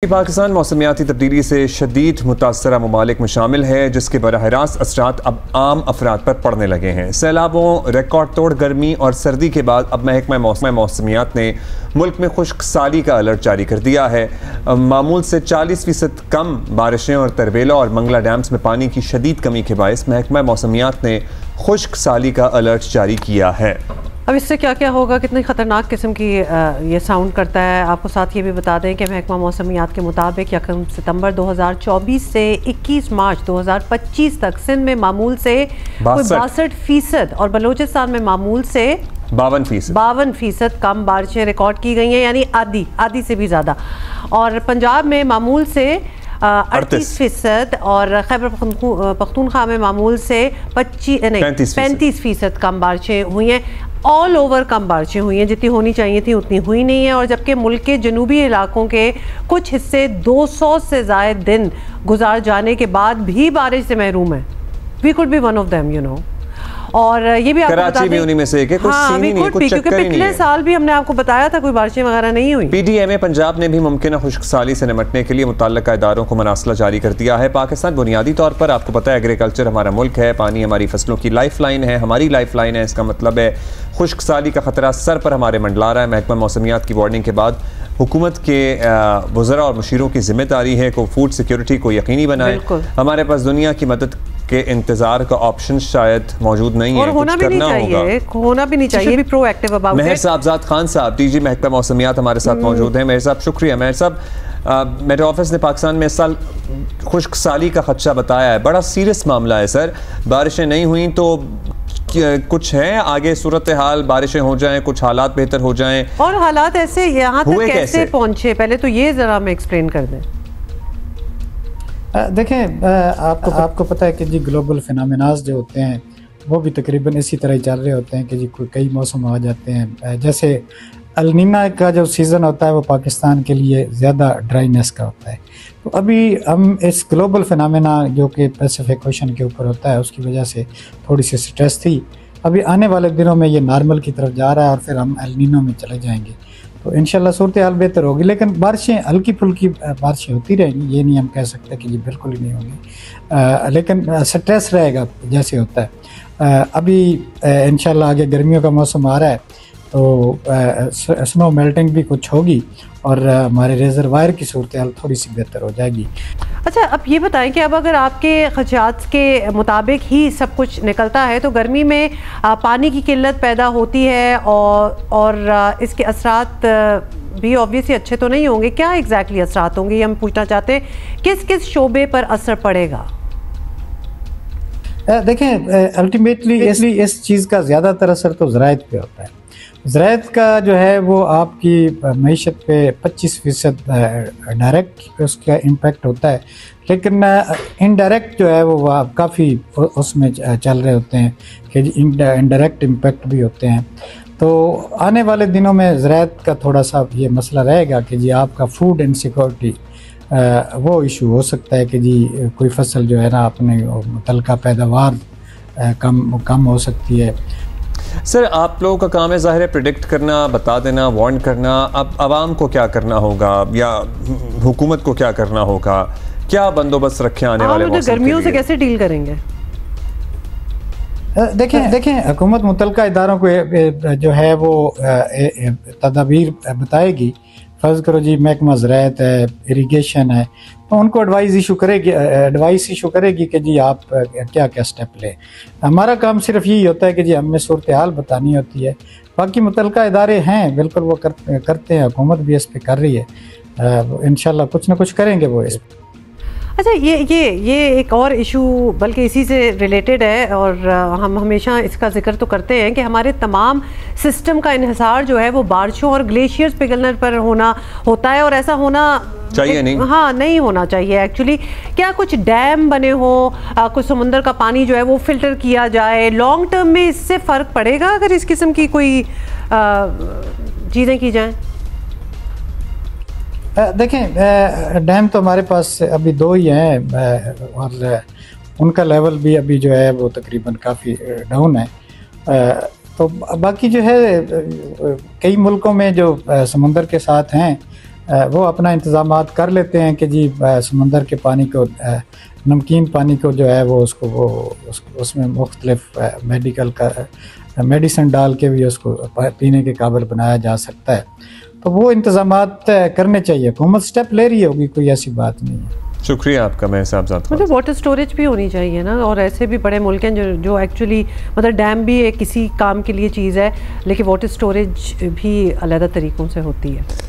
पाकिस्तान मौसमियाती तब्दीली से शदीद मुतासरा ममालिक में शामिल है, जिसके बराह रास्त असरात अब आम अफराद पर पड़ने लगे हैं। सैलाबों, रिकॉर्ड तोड़ गर्मी और सर्दी के बाद अब महकमा मौसमियात ने मुल्क में खुश्क साली का अलर्ट जारी कर दिया है। मामूल से 40% कम बारिशें और तरबेला और मंगला डैम्स में पानी की शदीद कमी के बायस महकमा मौसमियात ने खुश्क साली का अलर्ट जारी किया है। अब इससे क्या क्या होगा, कितनी ख़तरनाक किस्म की ये साउंड करता है। आपको साथ ये भी बता दें कि महकमा मौसमियात के मुताबिक 1 सितंबर 2024 से 21 मार्च 2025 तक सिंध में मामूल से 62% और बलूचिस्तान में मामूल से 52% कम बारिशें रिकॉर्ड की गई हैं, यानी आधी से भी ज़्यादा। और पंजाब में मामूल से 38% और खैबर पख्तूनख्वा में मामूल से 35% कम बारिशें हुई हैं। ऑल ओवर कम बारिशें हुई हैं, जितनी होनी चाहिए थी उतनी हुई नहीं है। और जबकि मुल्क के जनूबी इलाकों के कुछ हिस्से 200 से ज़ायद दिन गुजार जाने के बाद भी बारिश से महरूम है। We could be one of them, you know. और ये भी आपको बता दें, उन्हीं में से एक है, कुछ हाँ, सीन ही नहीं है, कुछ क्योंकि पिछले साल भी हमने आपको बताया था कोई बारिशें वगैरह नहीं हुई। PDMA पंजाब ने भी मुमकिन खुश्क साली से निपटने के लिए मुतल्लिका इदारों को मनासला जारी कर दिया है। पाकिस्तान बुनियादी तौर पर, आपको पता है, एग्रीकल्चर हमारा मुल्क है, पानी हमारी फसलों की लाइफ लाइन है, हमारी लाइफ लाइन है। इसका मतलब है खुश्क साली का खतरा सर पर हमारे मंडला रहा है। महकमा मौसमियात की वार्निंग के बाद हुकूमत के वज़रा और मुशीरों की जिम्मेदारी है कि फूड सिक्योरिटी को यकीनी बनाए। हमारे पास दुनिया की मदद के इंतजार का ऑप्शन शायद मौजूद नहीं है, और होना भी नहीं चाहिए, भी प्रोएक्टिव अबाउट इट। मेहर साहबजाद खान साहब, DG महकमा मौसमियात हमारे साथ मौजूद हैं। मेहर साहब, शुक्रिया। मेहर साहब, मेरे ऑफिस ने पाकिस्तान में इस साल खुश्क साली का खदशा बताया है। बड़ा सीरियस मामला है सर, बारिशें नहीं हुई तो कुछ है आगे सूरत हाल, बारिशें हो जाएं, कुछ हालात बेहतर हो जाएं, और हालात ऐसे यहाँ तक कैसे पहुंचे, पहले तो ये जरा हमें एक्सप्लेन कर दें। देखें, आपको पता है कि जी ग्लोबल फिनोमेनास जो होते हैं वो भी तकरीबन इसी तरह ही चल रहे होते हैं कि जी कई मौसम आ जाते हैं। जैसे अल नीना का जो सीज़न होता है वो पाकिस्तान के लिए ज़्यादा ड्राइनेस का होता है। तो अभी हम इस ग्लोबल फिनोमेना जो कि पैसिफिक ओशन के ऊपर होता है उसकी वजह से थोड़ी सी स्ट्रेस थी। अभी आने वाले दिनों में ये नॉर्मल की तरफ जा रहा है और फिर हम एल नीनो में चले जाएंगे, तो इंशाल्लाह सूरत हाल बेहतर होगी। लेकिन बारिशें हल्की फुल्की बारिशें होती रहेंगी, ये नहीं हम कह सकते कि जी बिल्कुल ही नहीं होगी, लेकिन स्ट्रेस रहेगा जैसे होता है। अभी इंशाल्लाह आगे गर्मियों का मौसम आ रहा है तो स्नो मेल्टिंग भी कुछ होगी और हमारे रिजर्वायर की सूरत हाल थोड़ी सी बेहतर हो जाएगी। अच्छा, अब ये बताएं कि अब अगर आपके खर्चात के मुताबिक ही सब कुछ निकलता है तो गर्मी में पानी की किल्लत पैदा होती है और इसके असरात भी ऑब्वियसली अच्छे तो नहीं होंगे। क्या एग्जैक्टली असरात होंगे, ये हम पूछना चाहते हैं। किस किस शोबे पर असर पड़ेगा? देखें, अल्टीमेटली इस चीज़ का ज़्यादातर असर तो ज़राअत पे होता है। ज़राअत का जो है वो आपकी मईशत पे 25% डायरेक्ट उसका इम्पेक्ट होता है, लेकिन इनडायरेक्ट जो है वो काफ़ी उसमें चल रहे होते हैं कि इनडायरेक्ट इम्पेक्ट भी होते हैं। तो आने वाले दिनों में ज़राअत का थोड़ा सा ये मसला रहेगा कि जी आपका फूड इनसिक्योरिटी वो इशू हो सकता है कि जी कोई फसल जो है ना अपने मुतल्लिका पैदावार कम हो सकती है। सर, आप लोगों का काम है ज़ाहिर है प्रेडिक्ट करना, बता देना, वार्न करना। अब आवाम को क्या करना होगा या हुकूमत को क्या करना होगा? क्या बंदोबस्त रखे आने वाले मौसम गर्मियों से कैसे डील करेंगे? देखें हुकूमत मुतल्लिका इदारों को जो है वो तदाबीर बताएगी। फ़र्ज़ करो जी महकमा ज़राअत है, इरिगेशन है, तो उनको एडवाइस इशू करेगी कि जी आप क्या क्या स्टेप लें। हमारा काम सिर्फ यही होता है कि जी हमें सूरत हाल बतानी होती है। बाकी मुतल्लिका इदारे हैं, बिल्कुल वो करते हैं, हुकूमत भी इस पर कर रही है। इंशाल्लाह कुछ ना कुछ करेंगे वो इस पर। अच्छा, ये एक और इशू बल्कि इसी से रिलेटेड है और हम हमेशा इसका जिक्र तो करते हैं कि हमारे तमाम सिस्टम का इन्हिसार जो है वो बारिशों और ग्लेशियर्स पिघलने पर होता है, और ऐसा होना चाहिए नहीं। हाँ, नहीं होना चाहिए एक्चुअली। क्या कुछ डैम बने हो, कुछ समुंदर का पानी जो है वो फिल्टर किया जाए, लॉन्ग टर्म में इससे फ़र्क पड़ेगा अगर इस किस्म की कोई चीज़ें की जाएँ? देखें, डैम तो हमारे पास अभी 2 ही हैं और उनका लेवल भी अभी जो है वो तकरीबन काफ़ी डाउन है। तो बाकी जो है कई मुल्कों में जो समुंदर के साथ हैं वो अपना इंतज़ामात कर लेते हैं कि जी समंदर के पानी को, नमकीन पानी को जो है वो उसमें मुख्तलिफ मेडिसिन डाल के भी उसको पीने के काबिल बनाया जा सकता है। तो वो इंतज़ामात करने चाहिए, हुकूमत स्टेप ले रही होगी, कोई ऐसी बात नहीं है। शुक्रिया आपका मैं साहबजादा। मतलब वाटर स्टोरेज भी होनी चाहिए ना, और ऐसे भी बड़े मुल्क हैं जो एक्चुअली मतलब डैम भी एक किसी काम के लिए चीज़ है, लेकिन वाटर स्टोरेज भी अलग तरीक़ों से होती है।